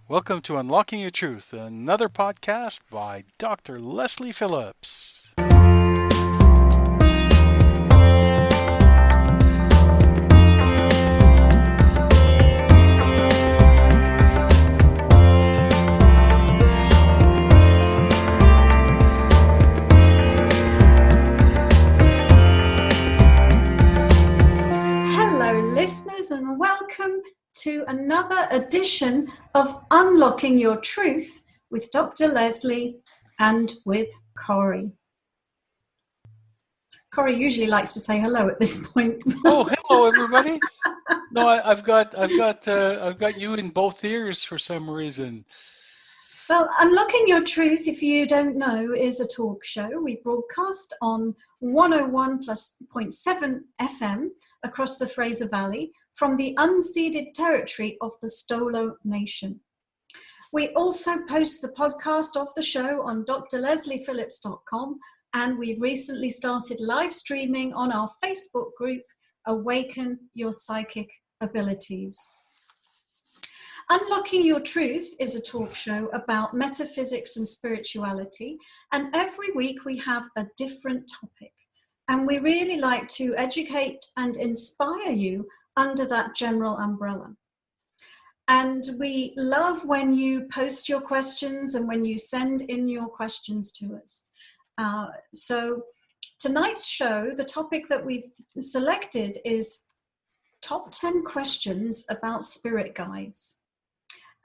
Welcome to Unlocking Your Truth, another podcast by Dr. Leslie Phillips. Hello, listeners, and welcome to another edition of Unlocking Your Truth with Dr. Leslie and with Corey. Corey usually likes to say hello at this point. Oh, hello, everybody. No, I've got you in both ears for some reason. Well, Unlocking Your Truth, if you don't know, is a talk show. We broadcast on 101.7 FM across the Fraser Valley from the unceded territory of the Stolo Nation. We also post the podcast of the show on drlesliephillips.com, and we've recently started live streaming on our Facebook group, Awaken Your Psychic Abilities. Unlocking Your Truth is a talk show about metaphysics and spirituality, and every week we have a different topic, and we really like to educate and inspire you under that general umbrella. And we love when you post your questions and when you send in your questions to us. So tonight's show, the topic that we've selected is top 10 questions about spirit guides.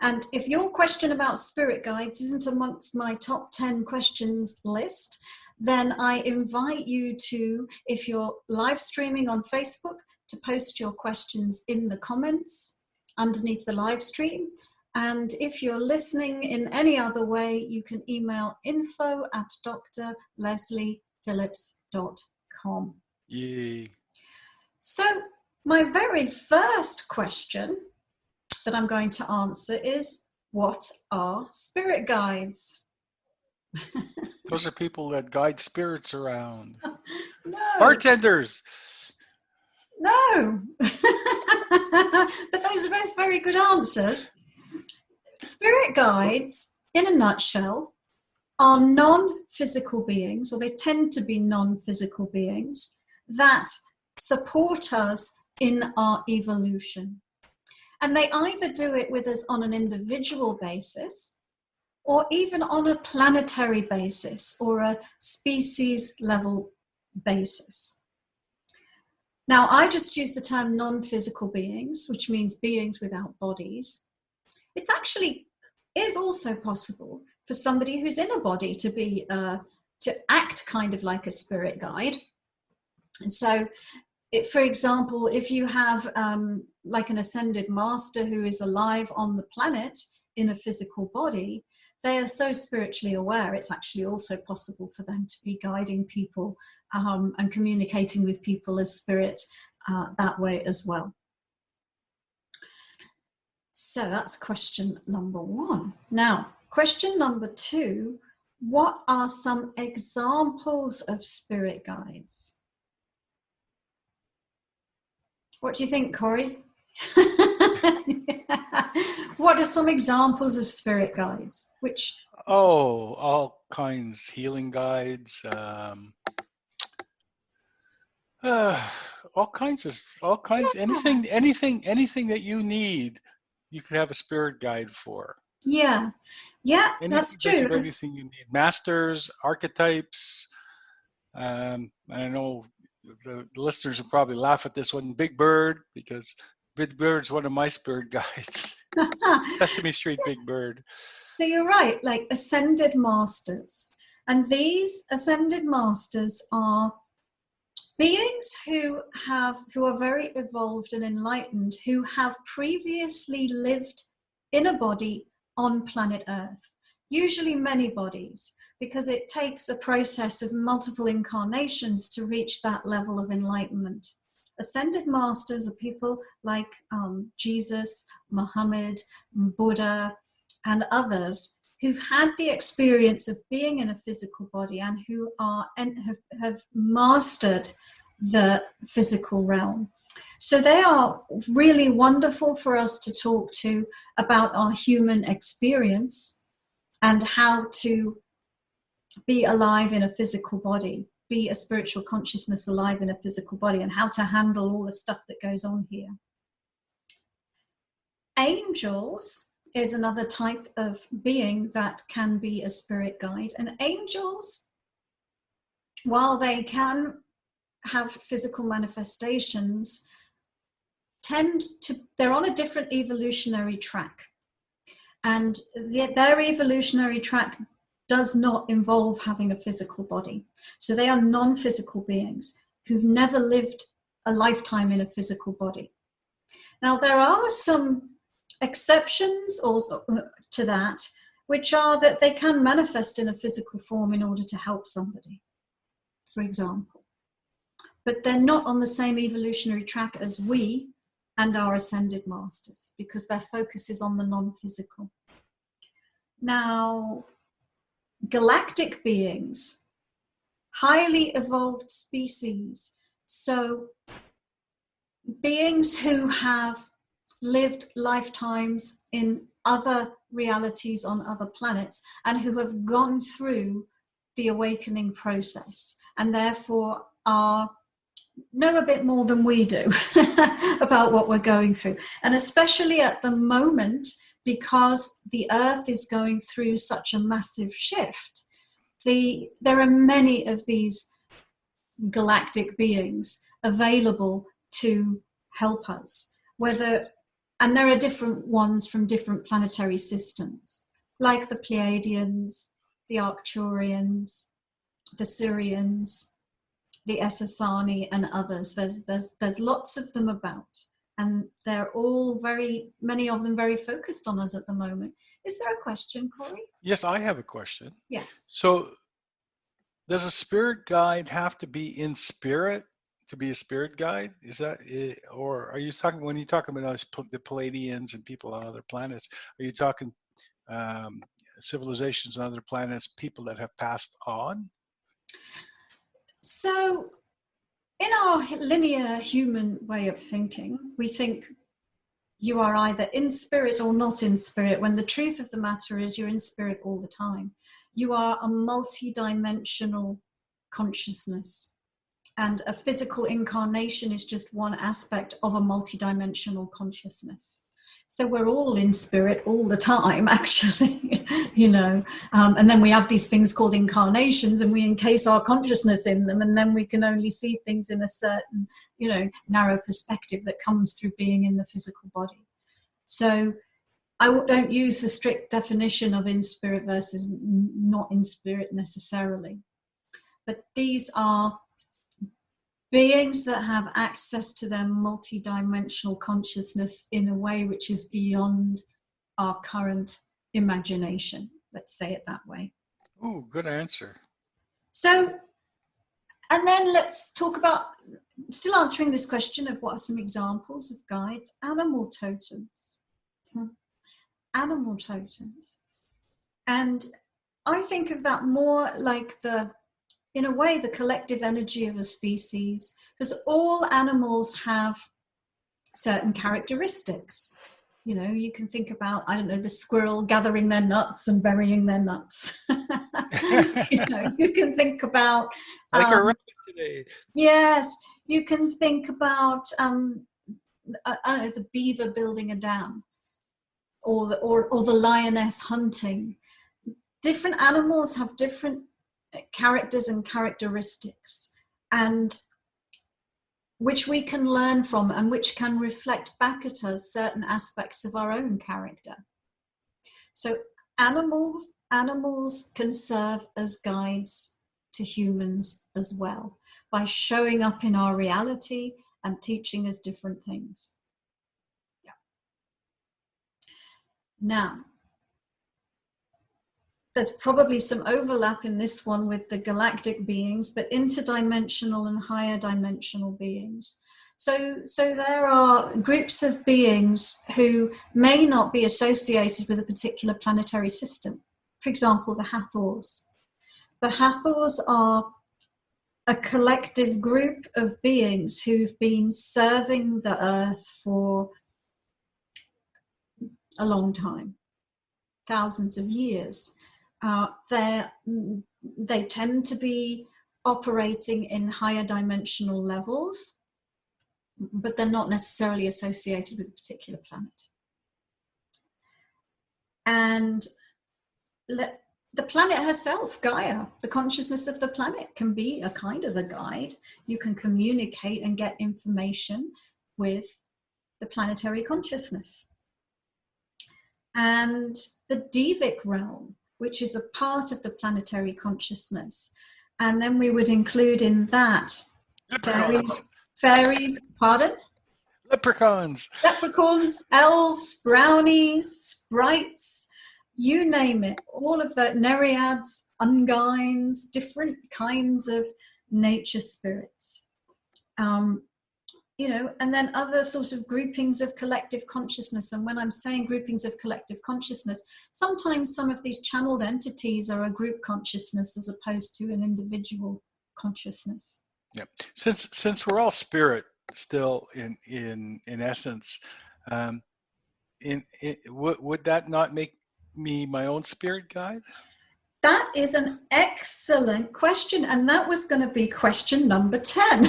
And if your question about spirit guides isn't amongst my top 10 questions list, then I invite you to, if you're live streaming on Facebook, to post your questions in the comments underneath the live stream. And if you're listening in any other way, you can email info@drlesliephillips.com. Yay. So my very first question that I'm going to answer is, what are spirit guides? Those are people that guide spirits around. No. Bartenders. No. But those are both very good answers. Spirit guides, in a nutshell, are non-physical beings, or they tend to be non-physical beings that support us in our evolution. And they either do it with us on an individual basis, or even on a planetary basis, or a species level basis. Now, I just use the term non-physical beings, which means beings without bodies. It's actually is also possible for somebody who's in a body to be to act kind of like a spirit guide. And so, for example, if you have like an ascended master who is alive on the planet in a physical body, they are so spiritually aware, it's actually also possible for them to be guiding people and communicating with people as spirit that way as well. So that's question number one. Now, question number two, what are some examples of spirit guides? What do you think, Corey? What are some examples of spirit guides? Oh, all kinds. Healing guides. All kinds. Anything that you need, you could have a spirit guide for. Yeah, that's true. Anything you need. Masters, archetypes. I know the listeners will probably laugh at this one. Big Bird, because Big Bird's one of my spirit guides. Sesame Street Big Bird. So you're right, like ascended masters. And these ascended masters are beings who are very evolved and enlightened, who have previously lived in a body on planet Earth, usually many bodies, because it takes a process of multiple incarnations to reach that level of enlightenment. Ascended masters are people like Jesus, Muhammad, Buddha, and others who've had the experience of being in a physical body and who are and have mastered the physical realm. So they are really wonderful for us to talk to about our human experience and how to be alive in a physical body, be a spiritual consciousness alive in a physical body, and how to handle all the stuff that goes on here. Angels is another type of being that can be a spirit guide. And angels, while they can have physical manifestations, they're on a different evolutionary track. And their evolutionary track does not involve having a physical body. So they are non-physical beings who've never lived a lifetime in a physical body. Now, there are some exceptions also to that, which are that they can manifest in a physical form in order to help somebody, for example. But they're not on the same evolutionary track as we and our ascended masters, because their focus is on the non-physical. Now, galactic beings, highly evolved species, so beings who have lived lifetimes in other realities on other planets and who have gone through the awakening process and therefore know a bit more than we do about what we're going through. And especially at the moment, because the Earth is going through such a massive shift, there are many of these galactic beings available to help us, and there are different ones from different planetary systems, like the Pleiadians, the Arcturians, the Sirians, the Essassani, and others. There's lots of them about, and they're all many of them very focused on us at the moment. Is there a question, Corey? Yes, I have a question. Yes. So does a spirit guide have to be in spirit to be a spirit guide? Is that it? Or are you talking, when you talk about the Pleiadians and people on other planets, are you talking civilizations on other planets, people that have passed on? So in our linear human way of thinking, we think you are either in spirit or not in spirit, when the truth of the matter is you're in spirit all the time. You are a multi-dimensional consciousness, and a physical incarnation is just one aspect of a multi-dimensional consciousness. So we're all in spirit all the time, actually, and then we have these things called incarnations, and we encase our consciousness in them, and then we can only see things in a certain, narrow perspective that comes through being in the physical body. So I don't use the strict definition of in spirit versus not in spirit necessarily. But these are beings that have access to their multi-dimensional consciousness in a way which is beyond our current imagination. Let's say it that way. Oh, good answer. So, and then let's talk about, still answering this question of what are some examples of guides, animal totems. Animal totems. And I think of that more like in a way, the collective energy of a species, because all animals have certain characteristics. You can think about, the squirrel gathering their nuts and burying their nuts. You can think about... like a rabbit today. Yes, you can think about the beaver building a dam, or the lioness hunting. Different animals have different characters and characteristics, and which we can learn from and which can reflect back at us certain aspects of our own character. So animals can serve as guides to humans as well, by showing up in our reality and teaching us different things. Yeah. Now, there's probably some overlap in this one with the galactic beings, but interdimensional and higher dimensional beings. So there are groups of beings who may not be associated with a particular planetary system. For example, the Hathors. The Hathors are a collective group of beings who've been serving the earth for a long time, thousands of years. They tend to be operating in higher dimensional levels, but they're not necessarily associated with a particular planet. And the planet herself, Gaia, the consciousness of the planet, can be a kind of a guide. You can communicate and get information with the planetary consciousness. And the Devic realm, which is a part of the planetary consciousness. And then we would include in that fairies, pardon? Leprechauns, elves, brownies, sprites, you name it, all of the nereids, ungines, different kinds of nature spirits. And then other sort of groupings of collective consciousness. And when I'm saying groupings of collective consciousness, sometimes some of these channeled entities are a group consciousness as opposed to an individual consciousness. Yeah. Since we're all spirit still in essence, would that not make me my own spirit guide? That is an excellent question, and that was going to be question number 10.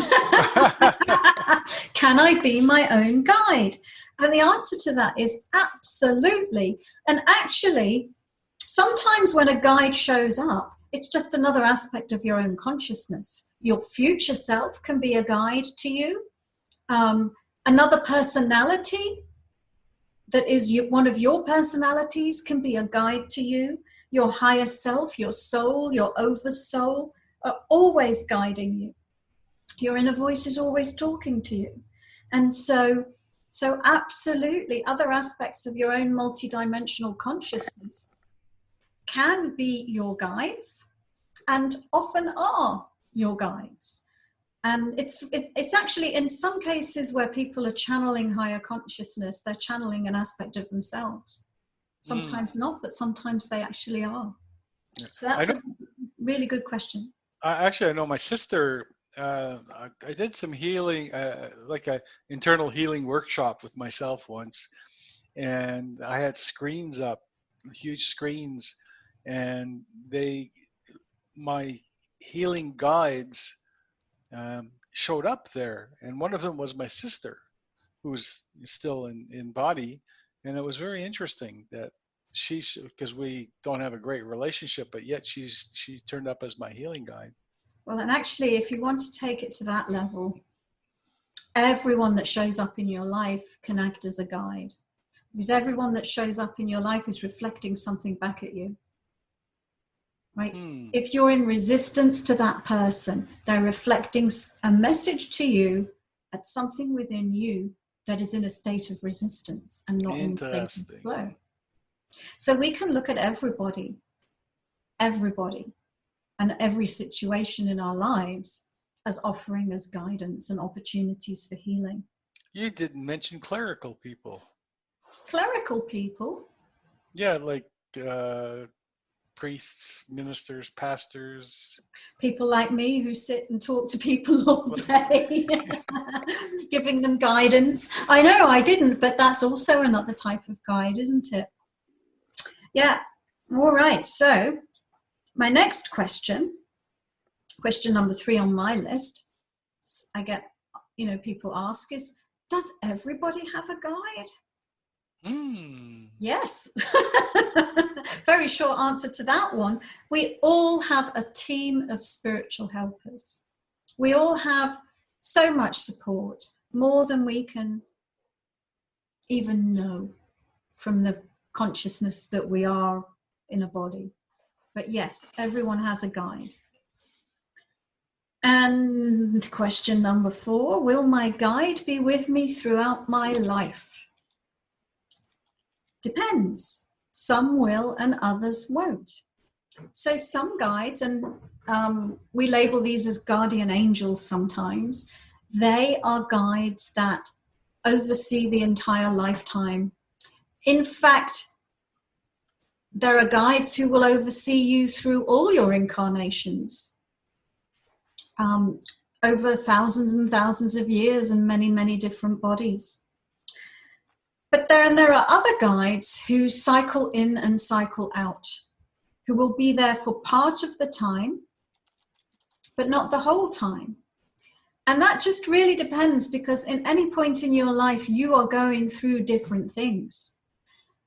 Can I be my own guide? And the answer to that is absolutely. And actually, sometimes when a guide shows up, it's just another aspect of your own consciousness. Your future self can be a guide to you. Another personality that is one of your personalities can be a guide to you. Your higher self, your soul, your oversoul are always guiding you. Your inner voice is always talking to you. And so absolutely, other aspects of your own multidimensional consciousness can be your guides and often are your guides. And it's actually in some cases where people are channeling higher consciousness, they're channeling an aspect of themselves. Sometimes not, but sometimes they actually are. So that's a really good question. I know my sister, I did some healing, like an internal healing workshop with myself once. And I had screens up, huge screens. And my healing guides showed up there. And one of them was my sister, who's still in body. And it was very interesting that because we don't have a great relationship, but yet she turned up as my healing guide. Well, and actually, if you want to take it to that level, everyone that shows up in your life can act as a guide, because everyone that shows up in your life is reflecting something back at you. Right? If you're in resistance to that person, they're reflecting a message to you at something within you that is in a state of resistance and not in a state of flow. So we can look at everybody, and every situation in our lives as offering us guidance and opportunities for healing. You didn't mention clerical people. Clerical people? Yeah, like priests, ministers, pastors. People like me who sit and talk to people all day, giving them guidance. I know I didn't, but that's also another type of guide, isn't it? Yeah. All right. So my next question number 3 on my list, I get, people ask is, does everybody have a guide? Yes. Very short answer to that one. We all have a team of spiritual helpers. We all have so much support, more than we can even know from the consciousness that we are in a body. But yes, everyone has a guide. And question number 4, will my guide be with me throughout my life? Depends. Some will and others won't. So some guides, and we label these as guardian angels sometimes, they are guides that oversee the entire lifetime. In fact, there are guides who will oversee you through all your incarnations. over thousands and thousands of years and many, many different bodies. But there are other guides who cycle in and cycle out, who will be there for part of the time, but not the whole time. And that just really depends, because in any point in your life, you are going through different things.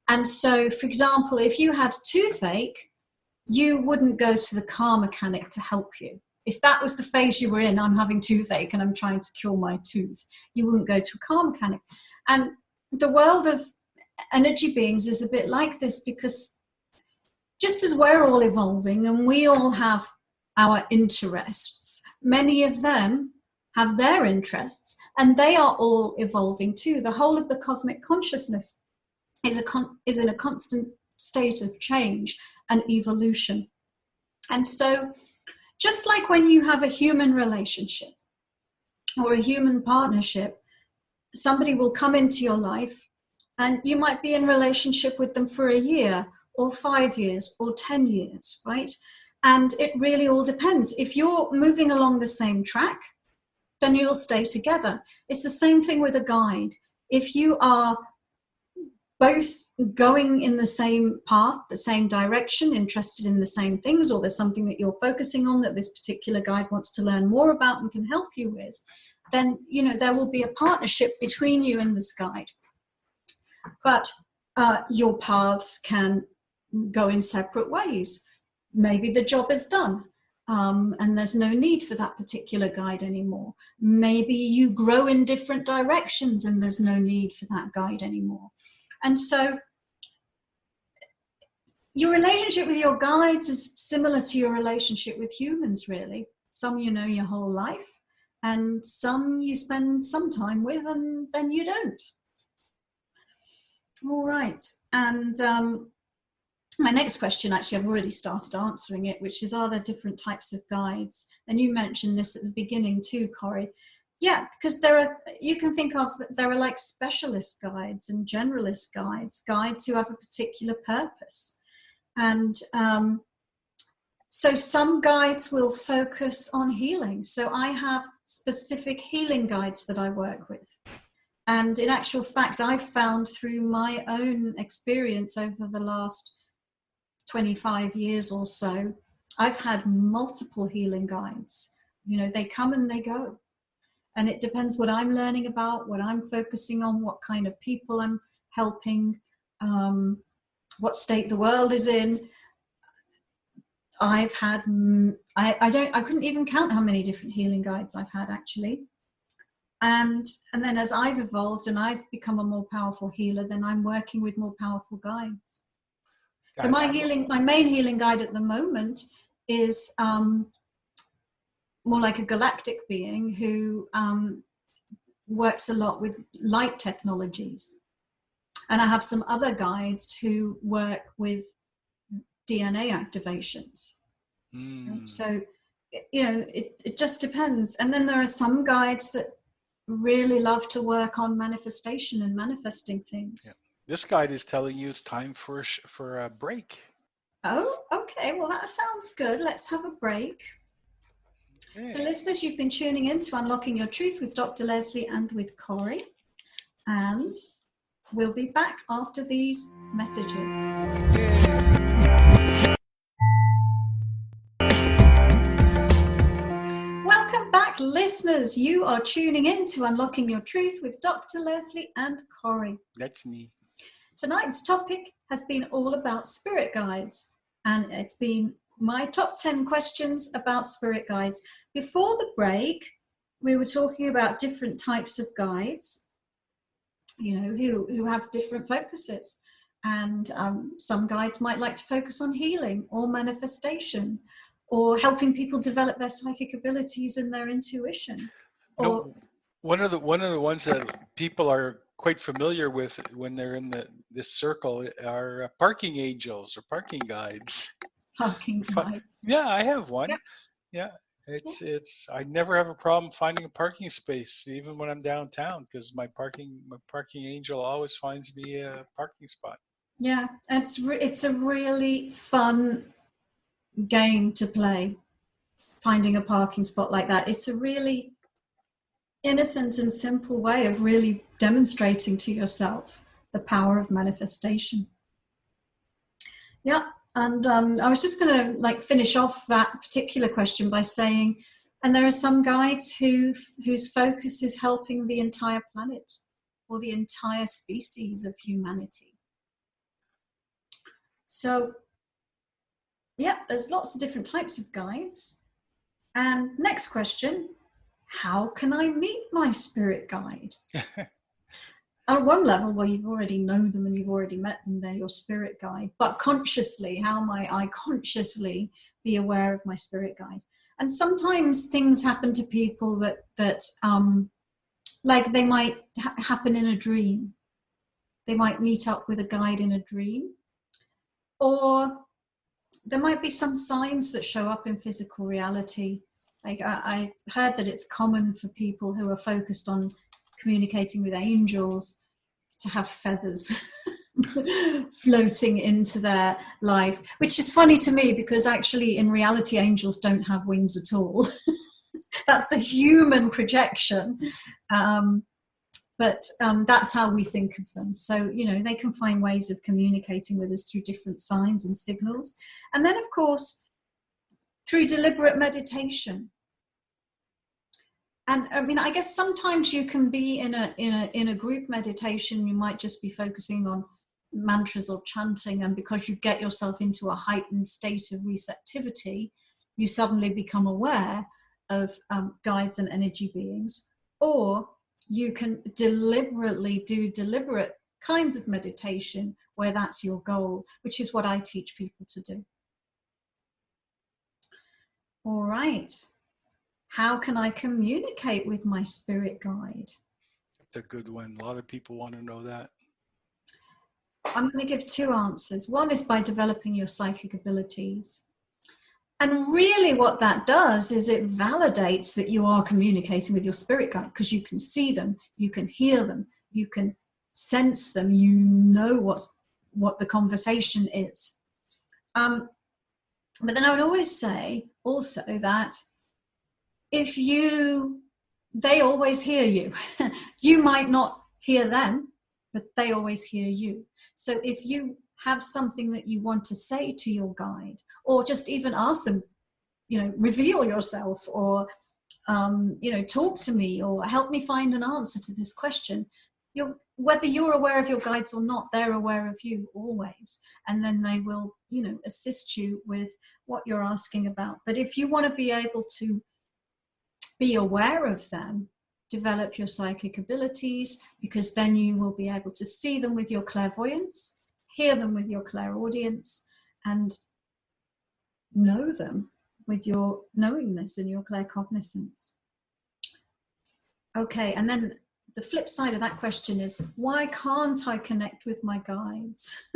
And so, for example, if you had toothache, you wouldn't go to the car mechanic to help you. If that was the phase you were in, I'm having toothache and I'm trying to cure my tooth, you wouldn't go to a car mechanic. And the world of energy beings is a bit like this, because just as we're all evolving and we all have our interests, many of them have their interests, and they are all evolving too. The whole of the cosmic consciousness is in a constant state of change and evolution. And so, just like when you have a human relationship or a human partnership, somebody will come into your life and you might be in relationship with them for a year or 5 years or 10 years, right? And it really all depends. If you're moving along the same track, then you'll stay together. It's the same thing with a guide. If you are both going in the same path, the same direction, interested in the same things, or there's something that you're focusing on that this particular guide wants to learn more about and can help you with, then, you know, there will be a partnership between you and this guide. But your paths can go in separate ways. Maybe the job is done. And there's no need for that particular guide anymore. Maybe you grow in different directions and there's no need for that guide anymore. And so your relationship with your guides is similar to your relationship with humans, really. Some you know your whole life, and some you spend some time with and then you don't. All right. And my next question, actually, I've already started answering it, which is, are there different types of guides? And you mentioned this at the beginning too, Corey. Yeah, because you can think of, there are like specialist guides and generalist guides, guides who have a particular purpose. And so some guides will focus on healing. So I have specific healing guides that I work with. And in actual fact, I've found through my own experience over the last 25 years or so, I've had multiple healing guides. You know, they come and they go. And it depends what I'm learning about, what I'm focusing on, what kind of people I'm helping, what state the world is in. I've had, I couldn't even count how many different healing guides I've had, actually. And then as I've evolved and I've become a more powerful healer, then I'm working with more powerful guides. So my main healing guide at the moment is more like a galactic being who works a lot with light technologies. And I have some other guides who work with DNA activations. So, you know, it just depends. And then there are some guides that really love to work on manifestation and manifesting things. Yeah. This guide is telling you it's time for a break. Oh, okay. Well, that sounds good. Let's have a break. Yeah. So listeners, you've been tuning in to Unlocking Your Truth with Dr. Leslie and with Corey. And we'll be back after these messages. Welcome back, listeners. You are tuning in to Unlocking Your Truth with Dr. Leslie and Corey. That's me. Tonight's topic has been all about spirit guides, and it's been my top 10 questions about spirit guides. Before the break, we were talking about different types of guides, you know, who have different focuses. And some guides might like to focus on healing or manifestation or helping people develop their psychic abilities and their intuition. Or one of the ones that people are quite familiar with when they're in this circle are parking angels or parking guides. Parking guides. Yeah, I have one. Yeah. It's I never have a problem finding a parking space, even when I'm downtown, because my parking angel always finds me a parking spot. Yeah, it's a really fun game to play finding a parking spot like that. It's a really innocent and simple way of really demonstrating to yourself the power of manifestation. Yeah, and I was just going to finish off that particular question by saying, and there are some guides whose focus is helping the entire planet or the entire species of humanity. So, yeah, there's lots of different types of guides. And next question, how can I meet my spirit guide? On one level, well, you've already known them and you've already met them, they're your spirit guide. But consciously, how might I consciously be aware of my spirit guide? And sometimes things happen to people that like they might happen in a dream. They might meet up with a guide in a dream. Or there might be some signs that show up in physical reality. Like I heard that it's common for people who are focused on communicating with angels to have feathers floating into their life, which is funny to me because actually in reality angels don't have wings at all. That's a human projection, but that's how we think of them. So they can find ways of communicating with us through different signs and signals, and then of course through deliberate meditation. And I mean, I guess sometimes you can be in a group meditation, you might just be focusing on mantras or chanting, and because you get yourself into a heightened state of receptivity, you suddenly become aware of guides and energy beings. Or you can deliberately do deliberate kinds of meditation where that's your goal, which is what I teach people to do. All right. How can I communicate with my spirit guide? That's a good one. A lot of people want to know that. I'm going to give two answers. One is by developing your psychic abilities. And really what that does is it validates that you are communicating with your spirit guide, because you can see them, you can hear them, you can sense them, you know what the conversation is. But then I would always say also that they always hear you. You might not hear them, but they always hear you. So if you have something that you want to say to your guide, or just even ask them, reveal yourself, or, talk to me, or help me find an answer to this question, whether you're aware of your guides or not, they're aware of you always. And then they will, assist you with what you're asking about. But if you want to be able to be aware of them, develop your psychic abilities, because then you will be able to see them with your clairvoyance, hear them with your clairaudience, and know them with your knowingness and your claircognizance. Okay, and then the flip side of that question is, why can't I connect with my guides?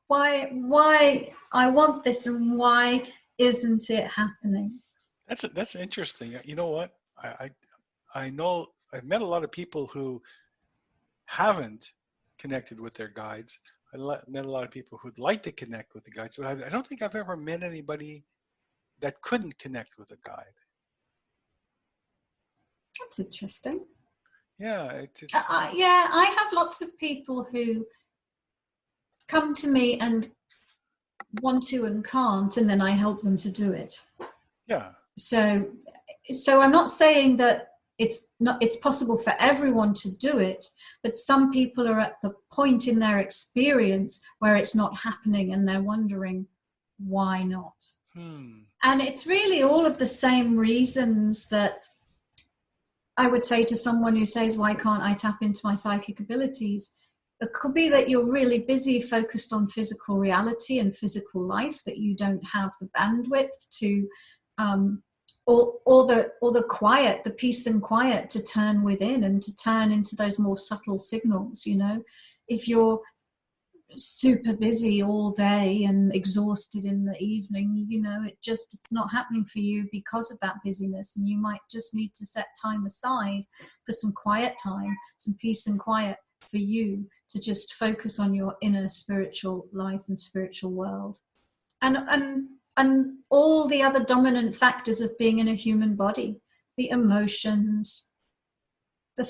Why I want this, and why isn't it happening? That's interesting. You know what? I know I've met a lot of people who haven't connected with their guides. I met a lot of people who'd like to connect with the guides, but I don't think I've ever met anybody that couldn't connect with a guide. That's interesting. Yeah, I have lots of people who come to me and want to and can't, and then I help them to do it. Yeah. So I'm not saying that it's possible for everyone to do it, but some people are at the point in their experience where it's not happening and they're wondering why not. And it's really all of the same reasons that I would say to someone who says, why can't I tap into my psychic abilities? It could be that you're really busy focused on physical reality and physical life, that you don't have the bandwidth to or the quiet, the peace and quiet to turn within and to turn into those more subtle signals. If you're super busy all day and exhausted in the evening, it's not happening for you because of that busyness, and you might just need to set time aside for some quiet time, some peace and quiet for you to just focus on your inner spiritual life and spiritual world. And and all the other dominant factors of being in a human body, the emotions, the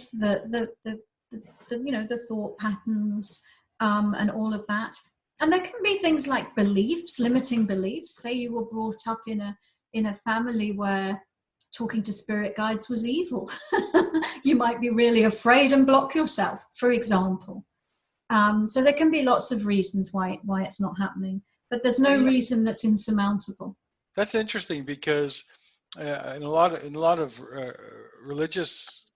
thought patterns, and all of that. And there can be things like beliefs, limiting beliefs. Say you were brought up in a family where talking to spirit guides was evil. You might be really afraid and block yourself, for example. So there can be lots of reasons why it's not happening, but there's no reason that's insurmountable. That's interesting, because in a lot of religious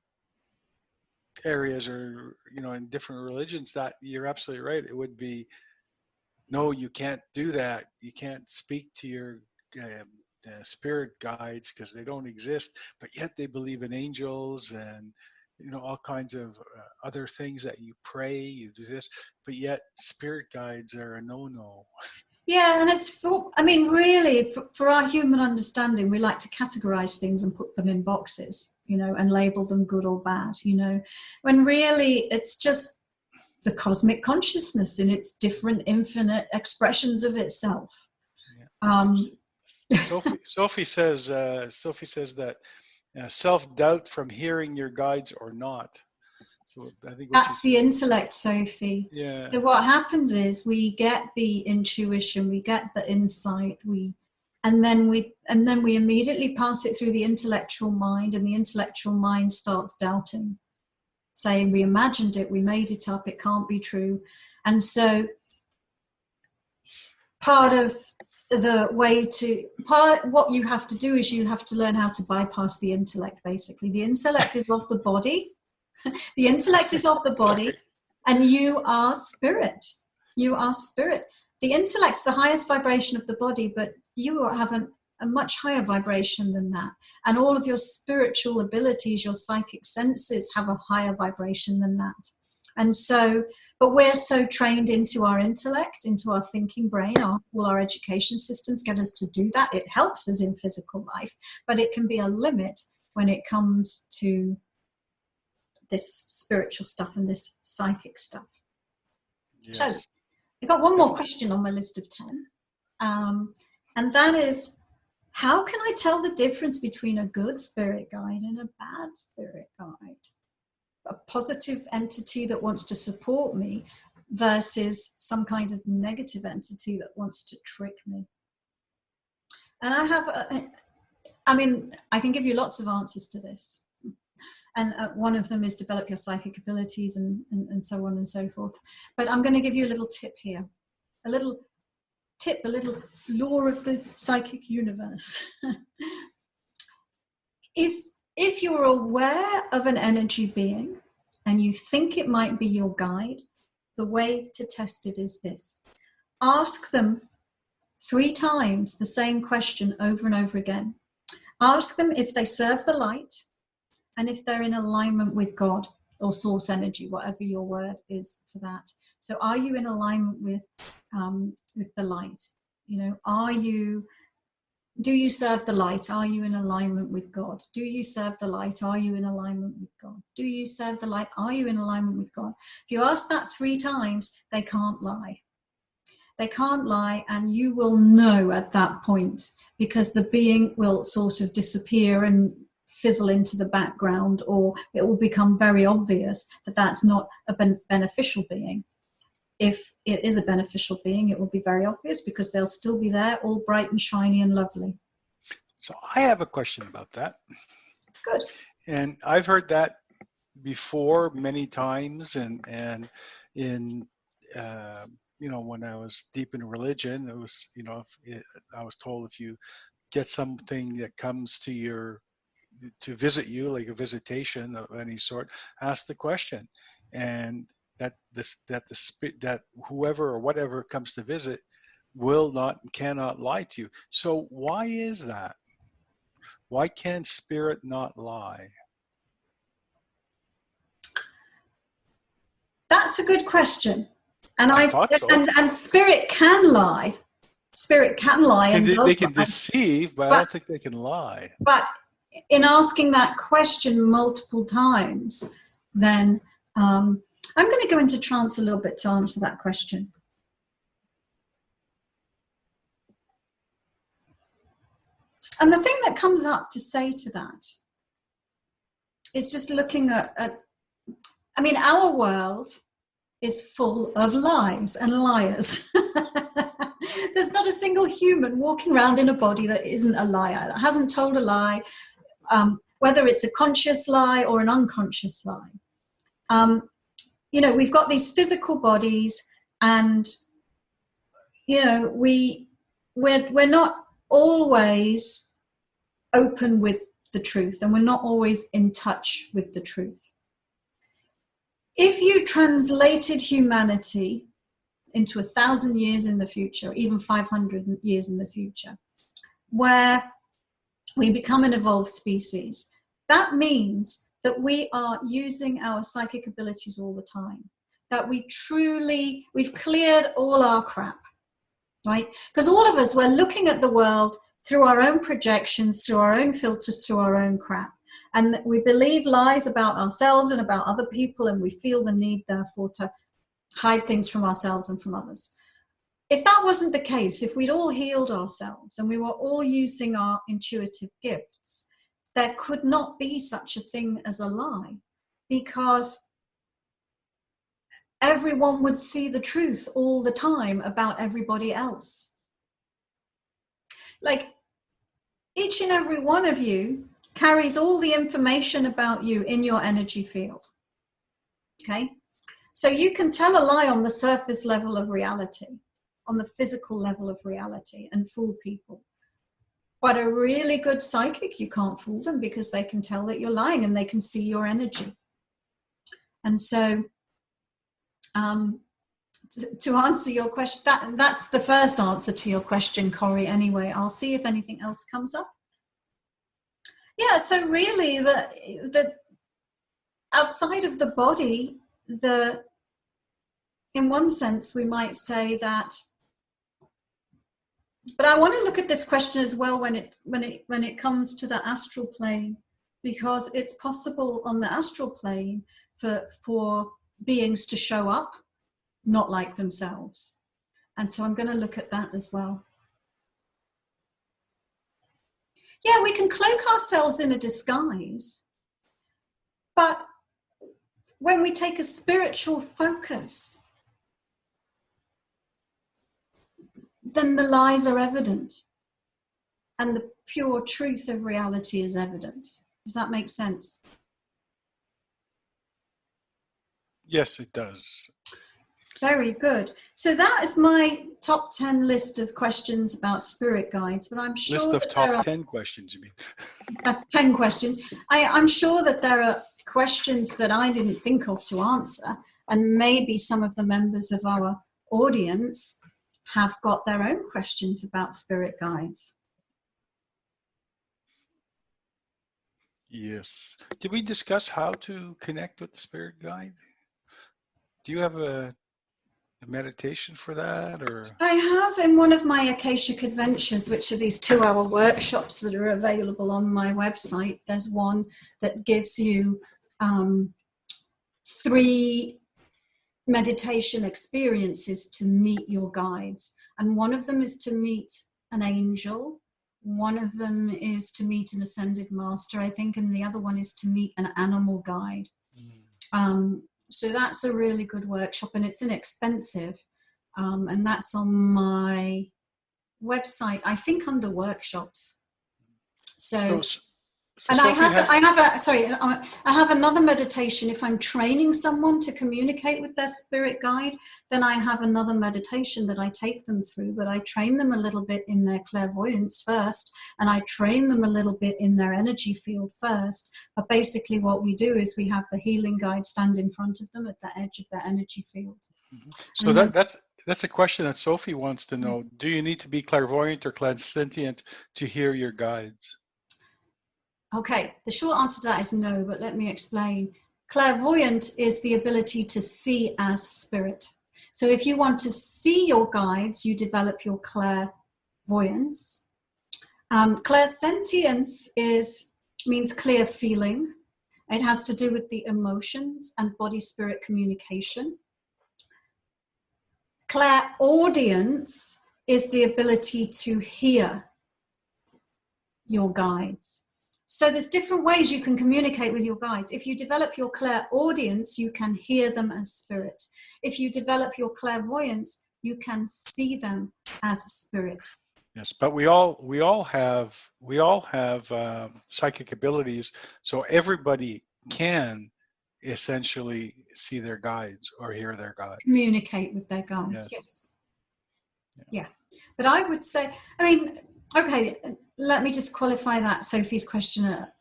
areas, or in different religions, that you're absolutely right. It would be, no, you can't do that. You can't speak to your spirit guides because they don't exist. But yet they believe in angels and all kinds of other things that you pray, you do this, but yet spirit guides are a no-no. Yeah, and it's really, for our human understanding, we like to categorize things and put them in boxes, and label them good or bad, when really it's just the cosmic consciousness in its different infinite expressions of itself. Yeah. Sophie says that self-doubt from hearing your guides or not. So I think that's the intellect, Sophie. Yeah. So what happens is we get the intuition, we get the insight, and then we immediately pass it through the intellectual mind, and the intellectual mind starts doubting, saying we imagined it, we made it up, it can't be true. And so what you have to do is you have to learn how to bypass the intellect, basically. The intellect is of the body. The intellect is of the body, and you are spirit. You are spirit. The intellect's the highest vibration of the body, but you have a much higher vibration than that. And all of your spiritual abilities, your psychic senses, have a higher vibration than that. And so, but we're so trained into our intellect, into our thinking brain, all our education systems get us to do that. It helps us in physical life, but it can be a limit when it comes to this spiritual stuff and this psychic stuff. Yes. So I got one more question on my list of 10. And that is, how can I tell the difference between a good spirit guide and a bad spirit guide? A positive entity that wants to support me versus some kind of negative entity that wants to trick me. And I can give you lots of answers to this. And one of them is develop your psychic abilities and so on and so forth. But I'm going to give you a little tip here. A little law of the psychic universe. If you're aware of an energy being and you think it might be your guide, the way to test it is this. Ask them 3 times the same question over and over again. Ask them if they serve the light, and if they're in alignment with God or source energy, whatever your word is for that. So are you in alignment with the light? Do you serve the light? Are you in alignment with God? Do you serve the light? Are you in alignment with God? Do you serve the light? Are you in alignment with God? If you ask that 3 times, they can't lie. They can't lie, and you will know at that point, because the being will sort of disappear and fizzle into the background, or it will become very obvious that that's not a beneficial being. If it is a beneficial being, it will be very obvious because they'll still be there, all bright and shiny and lovely. So I have a question about that. Good. And I've heard that before many times, and in when I was deep in religion, it was I was told, if you get something that comes to visit you, like a visitation of any sort, ask the question, and that whoever or whatever comes to visit cannot lie to you. So why is that? Why can spirit not lie? That's a good question. And I thought so. And spirit can lie. Spirit can lie, and they can deceive, but I don't think they can lie. But in asking that question multiple times, then I'm going to go into trance a little bit to answer that question. And the thing that comes up to say to that is just looking at I mean, our world is full of lies and liars. There's not a single human walking around in a body that isn't a liar, that hasn't told a lie, whether it's a conscious lie or an unconscious lie. You know, we've got these physical bodies, and you know, we're not always open with the truth, and we're not always in touch with the truth. If you translated humanity into 1,000 years in the future, even 500 years in the future, where we become an evolved species, that means that we are using our psychic abilities all the time, that we've cleared all our crap, right? Because all of us, we're looking at the world through our own projections, through our own filters, through our own crap. And we believe lies about ourselves and about other people, and we feel the need, therefore, to hide things from ourselves and from others. If that wasn't the case, if we'd all healed ourselves and we were all using our intuitive gifts, there could not be such a thing as a lie, because everyone would see the truth all the time about everybody else. Like, each and every one of you carries all the information about you in your energy field. Okay? So you can tell a lie on the surface level of reality, on the physical level of reality, and fool people. But a really good psychic, you can't fool them, because they can tell that you're lying and they can see your energy. And so to answer your question, that's the first answer to your question, Corey, anyway. I'll see if anything else comes up. Yeah, so really, the outside of the body, in one sense, we might say that. But I want to look at this question as well when it comes to the astral plane, because it's possible on the astral plane for beings to show up not like themselves, and so I'm going to look at that as well. Yeah, we can cloak ourselves in a disguise, but when we take a spiritual focus, then the lies are evident and the pure truth of reality is evident. Does that make sense? Yes, it does. Very good. So that is my top 10 list of questions about spirit guides, but I'm sure List of that top 10 questions, you mean? That's 10 questions. I'm sure that there are questions that I didn't think of to answer, and maybe some of the members of our audience have got their own questions about spirit guides. Yes. Did we discuss how to connect with the spirit guide? Do you have a meditation for that, or? I have, in one of my Akashic Adventures, which are these 2-hour workshops that are available on my website, there's one that gives you 3 meditation experiences to meet your guides. And one of them is to meet an angel. One of them is to meet an ascended master, I think, and the other one is to meet an animal guide. So that's a really good workshop, and it's inexpensive. And that's on my website, I think, under workshops. So and I have another meditation. If I'm training someone to communicate with their spirit guide, then I have another meditation that I take them through, but I train them a little bit in their clairvoyance first, and I train them a little bit in their energy field first. But basically what we do is we have the healing guide stand in front of them at the edge of their energy field. So that's a question that Sophie wants to know. Do you need to be clairvoyant or clairsentient to hear your guides? Okay, the short answer to that is no, but let me explain. Clairvoyant is the ability to see as spirit. So if you want to see your guides, you develop your clairvoyance. Clairsentience means clear feeling. It has to do with the emotions and body-spirit communication. Clairaudience is the ability to hear your guides. So there's different ways you can communicate with your guides. If you develop your clairaudience, you can hear them as spirit. If you develop your clairvoyance, you can see them as spirit. Yes, but we all have psychic abilities, so everybody can essentially see their guides or hear their guides. Communicate with their guides. Yes. Yeah. But I would say, I mean, okay, let me just qualify that Sophie's question a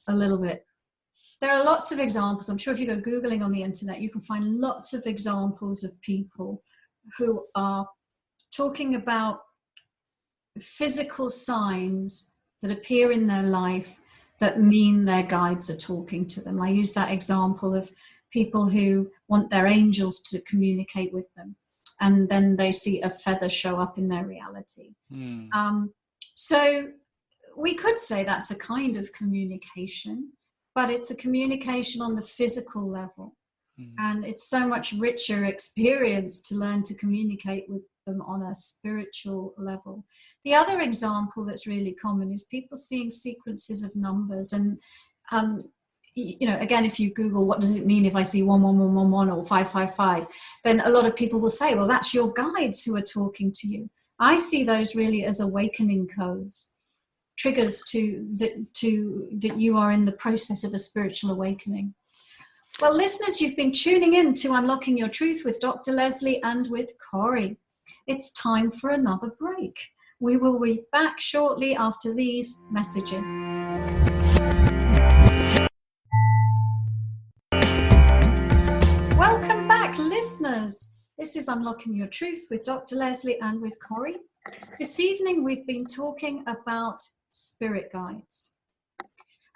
little bit. There are lots of examples. I'm sure if you go Googling on the internet, you can find lots of examples of people who are talking about physical signs that appear in their life that mean their guides are talking to them. I use that example of people who want their angels to communicate with them, and then they see a feather show up in their reality. So we could say that's a kind of communication, but it's a communication on the physical level. And it's so much richer experience to learn to communicate with them on a spiritual level. The other example that's really common is people seeing sequences of numbers. And, again, if you Google, what does it mean if I see 11111 or 555, then a lot of people will say, well, that's your guides who are talking to you. I see those really as awakening codes, triggers that you are in the process of a spiritual awakening. Well, listeners, you've been tuning in to Unlocking Your Truth with Dr. Leslie and with Corey. It's time for another break. We will be back shortly after these messages. Welcome back, listeners. This is Unlocking Your Truth with Dr. Leslie and with Corey. This evening, we've been talking about spirit guides.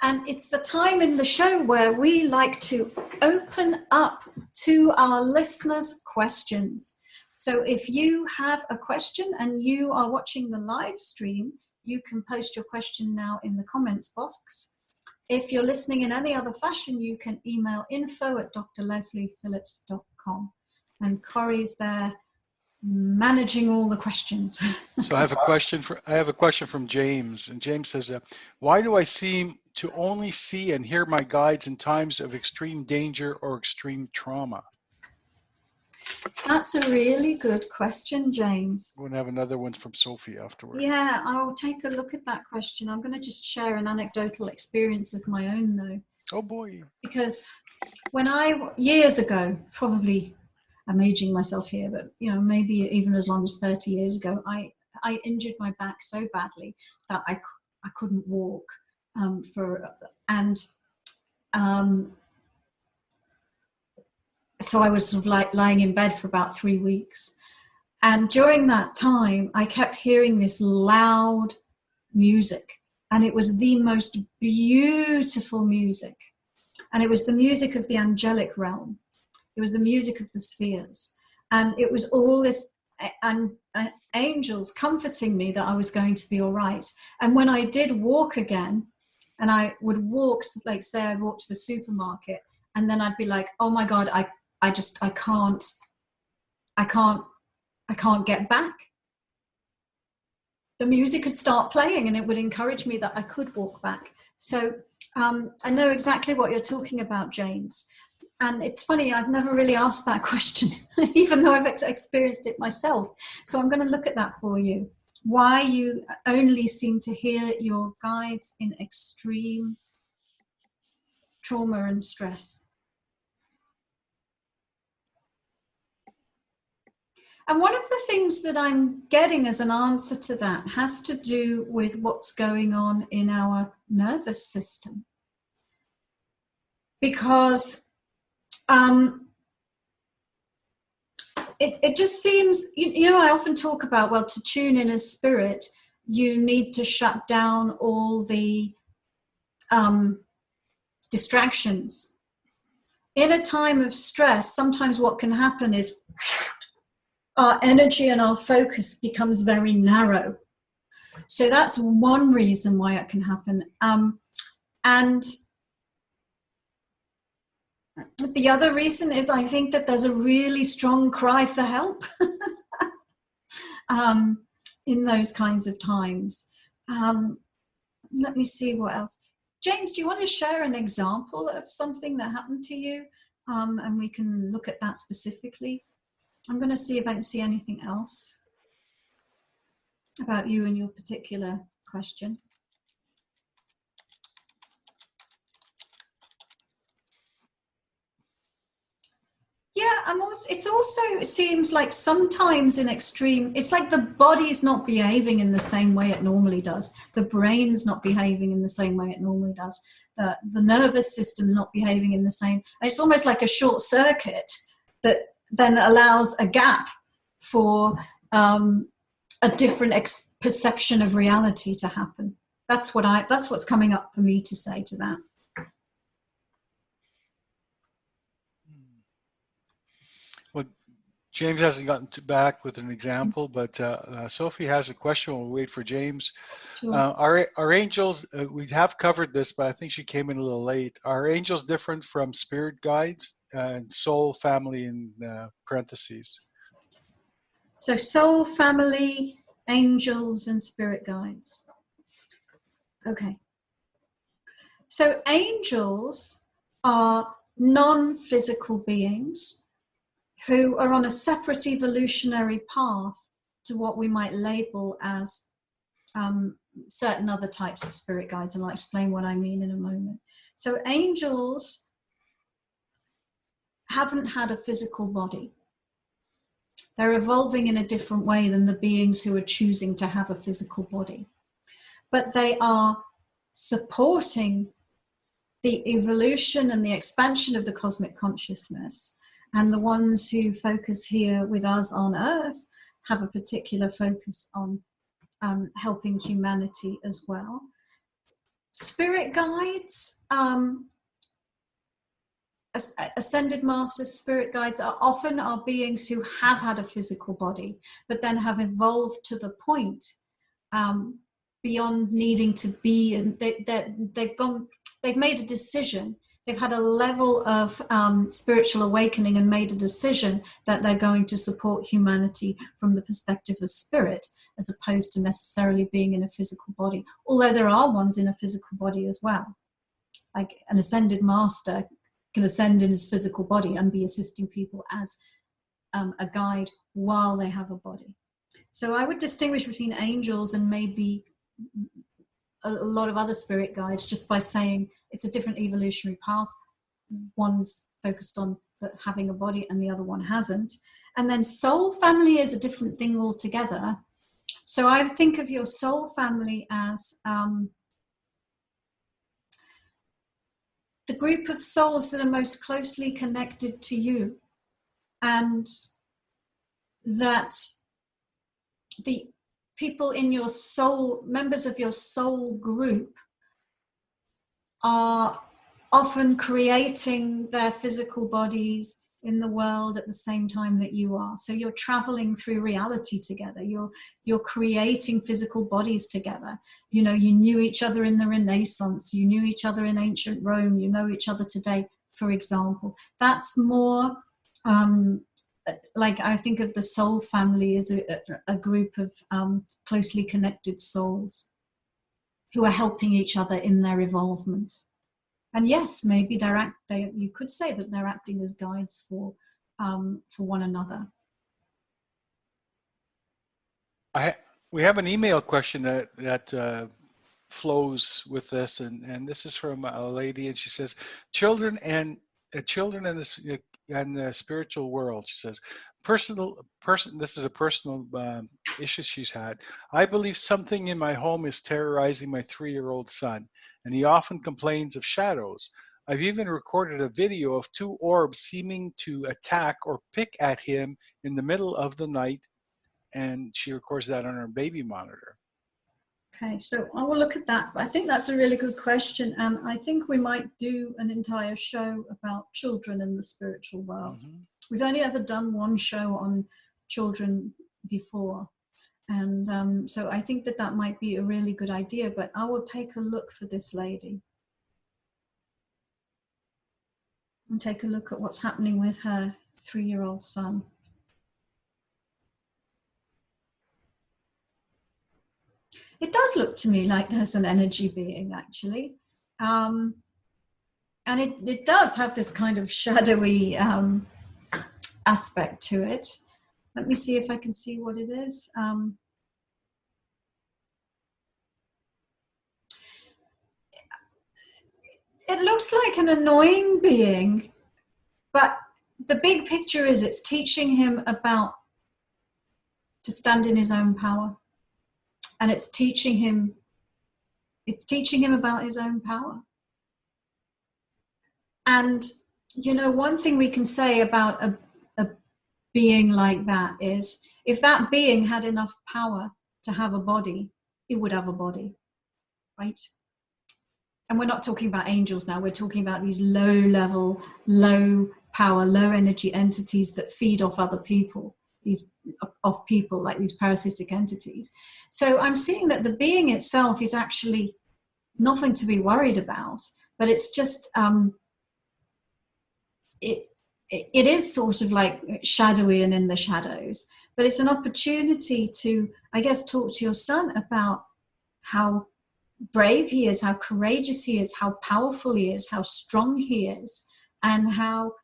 And it's the time in the show where we like to open up to our listeners' questions. So if you have a question and you are watching the live stream, you can post your question now in the comments box. If you're listening in any other fashion, you can email info@drlesliephillips.com. And Corey's there managing all the questions. So I have a question from James, and James says, why do I seem to only see and hear my guides in times of extreme danger or extreme trauma? That's a really good question, James. We're going to have another one from Sophie afterwards. Yeah, I'll take a look at that question. I'm going to just share an anecdotal experience of my own, though. Oh, boy. Because years ago, probably I'm aging myself here, but maybe even as long as 30 years ago, I injured my back so badly that I couldn't walk so I was sort of like lying in bed for about 3 weeks. And during that time, I kept hearing this loud music, and it was the most beautiful music. And it was the music of the angelic realm. It was the music of the spheres. And it was all this angels comforting me that I was going to be all right. And when I did walk again, and I would walk, like say I'd walk to the supermarket, and then I'd be like, oh my God, I can't get back. The music would start playing and it would encourage me that I could walk back. So I know exactly what you're talking about, James. And it's funny, I've never really asked that question, even though I've experienced it myself. So I'm going to look at that for you. Why you only seem to hear your guides in extreme trauma and stress. And one of the things that I'm getting as an answer to that has to do with what's going on in our nervous system. Because it just seems, I often talk about, well, to tune in as spirit, you need to shut down all the distractions. In a time of stress, sometimes what can happen is our energy and our focus becomes very narrow. So that's one reason why it can happen. And the other reason is I think that there's a really strong cry for help in those kinds of times. let me see what else. James, do you want to share an example of something that happened to you? And we can look at that specifically. I'm going to see if I can see anything else about you and your particular question. Yeah, it seems like sometimes in extreme, it's like the body's not behaving in the same way it normally does. The brain's not behaving in the same way it normally does. The nervous system's not behaving in the same. And it's almost like a short circuit that then allows a gap for a different perception of reality to happen. That's what's coming up for me to say to that. Well, James hasn't gotten back with an example, but Sophie has a question. We'll wait for James. Sure. Are angels, we have covered this, but I think she came in a little late. Are angels different from spirit guides and soul family in parentheses? So soul family, angels, and spirit guides. Okay. So angels are non-physical beings who are on a separate evolutionary path to what we might label as certain other types of spirit guides, and I'll explain what I mean in a moment. So angels haven't had a physical body. They're evolving in a different way than the beings who are choosing to have a physical body. But they are supporting the evolution and the expansion of the cosmic consciousness. And the ones who focus here with us on Earth have a particular focus on helping humanity as well. Spirit guides, ascended masters, spirit guides are often beings who have had a physical body, but then have evolved to the point beyond needing to be, and they've made a decision. They've had a level of spiritual awakening and made a decision that they're going to support humanity from the perspective of spirit, as opposed to necessarily being in a physical body. Although there are ones in a physical body as well. Like an ascended master can ascend in his physical body and be assisting people as a guide while they have a body. So I would distinguish between angels and maybe a lot of other spirit guides just by saying it's a different evolutionary path. One's focused on having a body and the other one hasn't. And then soul family is a different thing altogether. So I think of your soul family as the group of souls that are most closely connected to you, and that the people in your soul, members of your soul group, are often creating their physical bodies in the world at the same time that you are. So you're traveling through reality together. You're creating physical bodies together. You know, you knew each other in the Renaissance. You knew each other in ancient Rome. You know each other today, for example. That's more like I think of the soul family as a group of closely connected souls who are helping each other in their evolvement. And yes, maybe you could say that they're acting as guides for one another. We have an email question that flows with this, and this is from a lady, and she says, children and the spiritual world. She says, this is a personal issue she's had. I believe something in my home is terrorizing my 3-year-old son, and he often complains of shadows. I've even recorded a video of 2 orbs seeming to attack or pick at him in the middle of the night, and she records that on her baby monitor. Okay, so I will look at that. I think that's a really good question, and I think we might do an entire show about children in the spiritual world. Mm-hmm. We've only ever done one show on children before, and so I think that might be a really good idea, but I will take a look for this lady and take a look at what's happening with her 3-year-old son. It does look to me like there's an energy being, actually. And it does have this kind of shadowy aspect to it. Let me see if I can see what it is. It looks like an annoying being, but the big picture is it's teaching him about to stand in his own power. And it's teaching him about his own power. And, you know, one thing we can say about a being like that is, if that being had enough power to have a body, it would have a body, right? And we're not talking about angels now, we're talking about these low level, low power, low energy entities that feed off other people, off people, like these parasitic entities. So I'm seeing that the being itself is actually nothing to be worried about, but it's just, it is sort of like shadowy and in the shadows, but it's an opportunity to, I guess, talk to your son about how brave he is, how courageous he is, how powerful he is, how strong he is, and how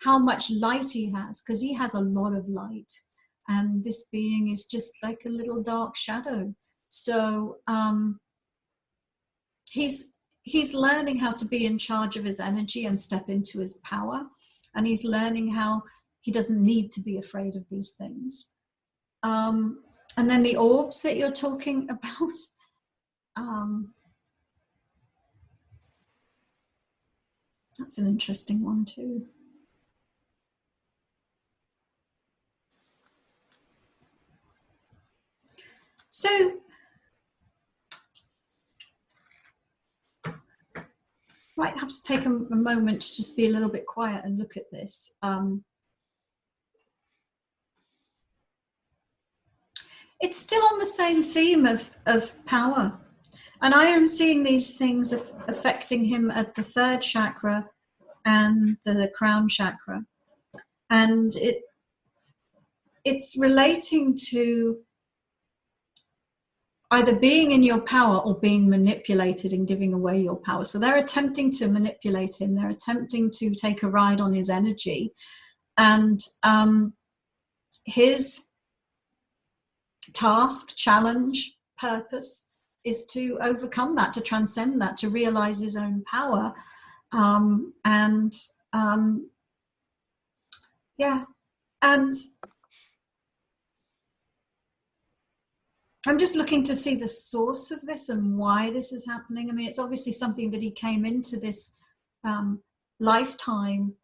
much light he has, because he has a lot of light, and this being is just like a little dark shadow. So he's learning how to be in charge of his energy and step into his power, and he's learning how he doesn't need to be afraid of these things. And then the orbs that you're talking about, that's an interesting one too. So might have to take a moment to just be a little bit quiet and look at this. It's still on the same theme of power. And I am seeing these things affecting him at the third chakra and the crown chakra. And it's relating to either being in your power or being manipulated and giving away your power. So they're attempting to manipulate him. They're attempting to take a ride on his energy. And his task, challenge, purpose is to overcome that, to transcend that, to realize his own power. Yeah. And I'm just looking to see the source of this and why this is happening. I mean, it's obviously something that he came into this lifetime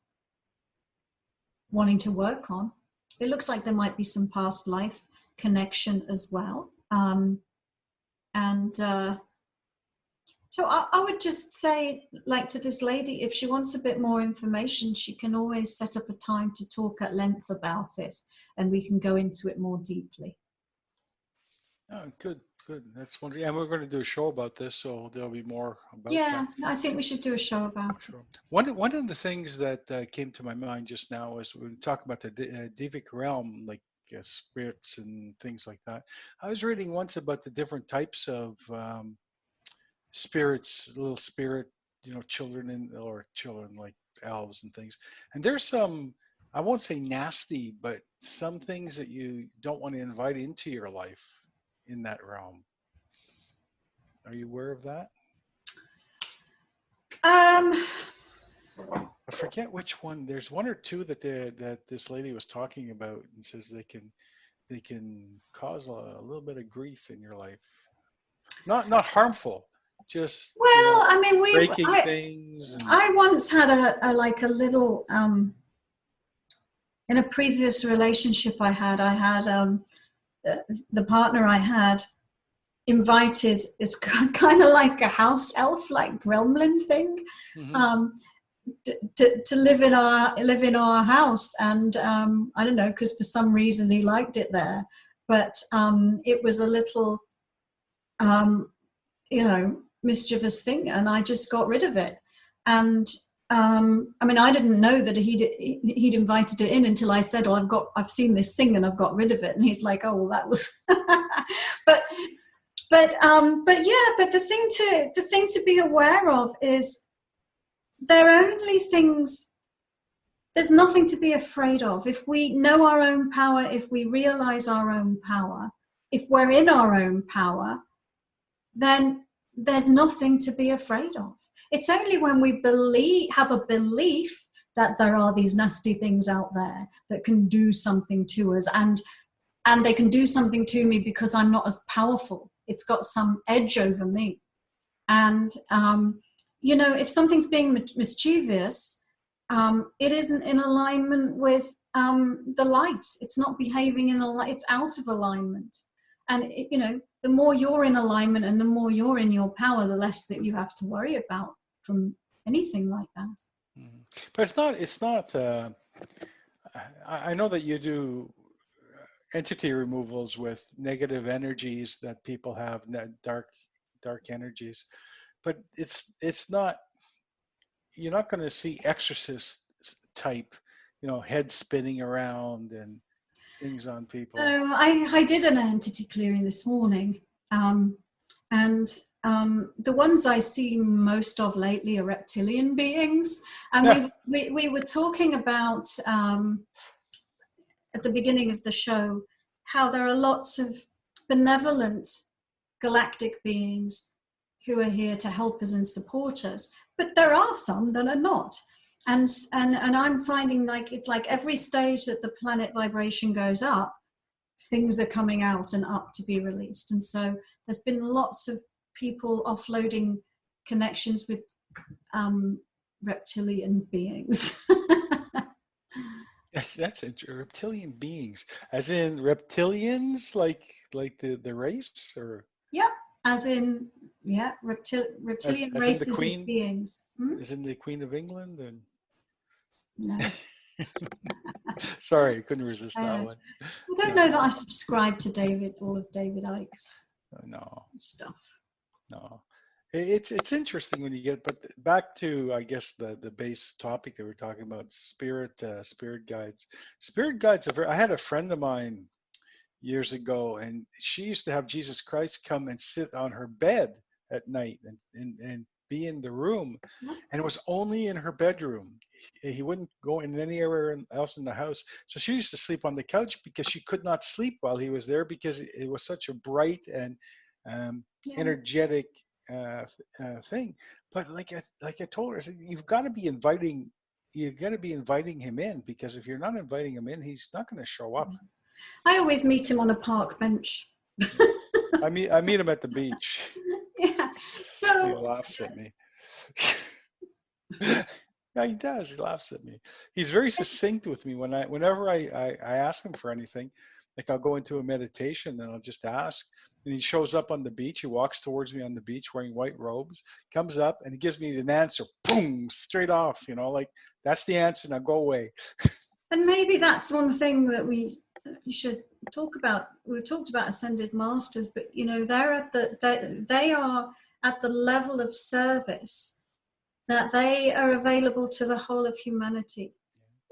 wanting to work on. It looks like there might be some past life connection as well. So I would just say, like, to this lady, if she wants a bit more information, she can always set up a time to talk at length about it, and we can go into it more deeply. Oh, good. That's wonderful. And we're going to do a show about this, so there'll be more about Yeah, that. I think we should do a show about it. One of the things that came to my mind just now is when we talk about the Devic realm, like spirits and things like that. I was reading once about the different types of spirits, little spirit, children like elves and things. And there's some, I won't say nasty, but some things that you don't want to invite into your life in that realm. Are you aware of that? I forget which one. There's one or two that this lady was talking about, and says they can cause a little bit of grief in your life. Not harmful, just I mean, breaking things. I once had a little in a previous relationship I had the partner I had invited, it's kind of like a house elf, like gremlin thing, to live in our house. And I don't know, because for some reason he liked it there, but it was a little mischievous thing, and I just got rid of it. And I mean, I didn't know that he'd invited it in until I said, "Oh, I've seen this thing and I've got rid of it." And he's like, "Oh, well, that was," but But the thing to be aware of is there are only things. There's nothing to be afraid of. If we know our own power, if we realize our own power, if we're in our own power, then there's nothing to be afraid of. It's only when we have a belief that there are these nasty things out there that can do something to us, and they can do something to me because I'm not as powerful. It's got some edge over me. And if something's being mischievous, it isn't in alignment with the light. It's not behaving in a light. It's out of alignment. And the more you're in alignment and the more you're in your power, the less that you have to worry about from anything like that. But it's not. I know that you do entity removals with negative energies that people have, dark energies, but it's not. You're not going to see exorcist type, head spinning around and things on people. I did an entity clearing this morning, and the ones I see most of lately are reptilian beings. And we were talking about at the beginning of the show how there are lots of benevolent galactic beings who are here to help us and support us, but there are some that are not. And I'm finding like every stage that the planet vibration goes up, things are coming out and up to be released. And so there's been lots of people offloading connections with reptilian beings. That's reptilian beings, as in reptilians, like the race, or Yep, as in reptilian as races in the Queen, of beings. as in the Queen of England, and No. Sorry, I couldn't resist that one. I don't know that I subscribe to all of David Icke's stuff. No. It's interesting when you get, but back to, I guess, the base topic that we're talking about, spirit guides. Spirit guides, I had a friend of mine years ago, and she used to have Jesus Christ come and sit on her bed at night and be in the room, and it was only in her bedroom. He wouldn't go in anywhere else in the house. So she used to sleep on the couch because she could not sleep while he was there, because it was such a bright and energetic thing. But like I told her, I said, you've got to be inviting him in, because if you're not inviting him in, he's not going to show up. I always meet him on a park bench. I meet him at the beach. Yeah. So he laughs at me. Yeah, he does. He laughs at me. He's very succinct with me whenever I ask him for anything. Like, I'll go into a meditation and I'll just ask, and he shows up on the beach. He walks towards me on the beach wearing white robes, comes up, and he gives me an answer. Boom, straight off. Like, that's the answer. Now go away. And maybe that's one thing that we should talk about. We've talked about ascended masters, but they are at the level of service that they are available to the whole of humanity,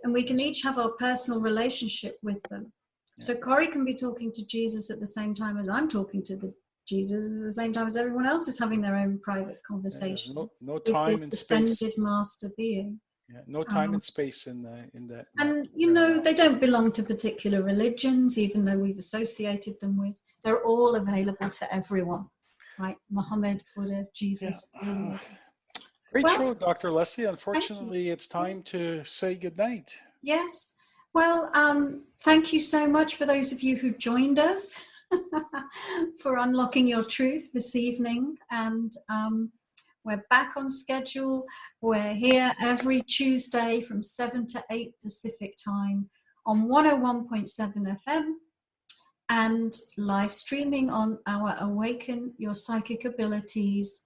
and we can each have our personal relationship with them. So Corey can be talking to Jesus at the same time as I'm talking to Jesus, at the same time as everyone else is having their own private conversation. No time and space. Ascended master being. Yeah, no time and space in that. And they don't belong to particular religions, even though we've associated them with. They're all available to everyone, right? Muhammad, Buddha, Jesus. Great show, Dr. Leslie. Unfortunately, it's time to say goodnight. Yes. Well, thank you so much for those of you who joined us for unlocking your truth this evening. And we're back on schedule. We're here every Tuesday from 7 to 8 Pacific time on 101.7 FM and live streaming on our Awaken Your Psychic Abilities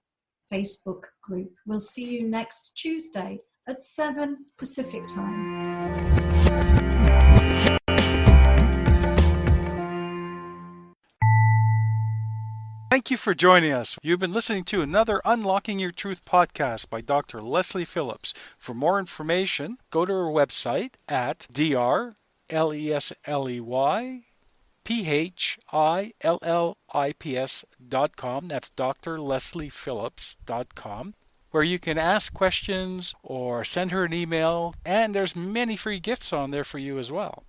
Facebook group. We'll see you next Tuesday at 7 Pacific time. Thank you for joining us. You've been listening to another Unlocking Your Truth podcast by Dr. Leslie Phillips. For more information, go to our website at drlesley phillips.com. That's drlesliephillips.com, where you can ask questions or send her an email, and there's many free gifts on there for you as well.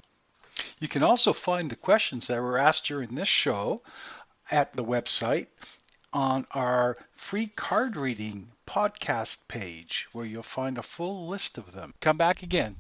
You can also find the questions that were asked during this show at the website on our free card reading podcast page, where you'll find a full list of them. Come back again.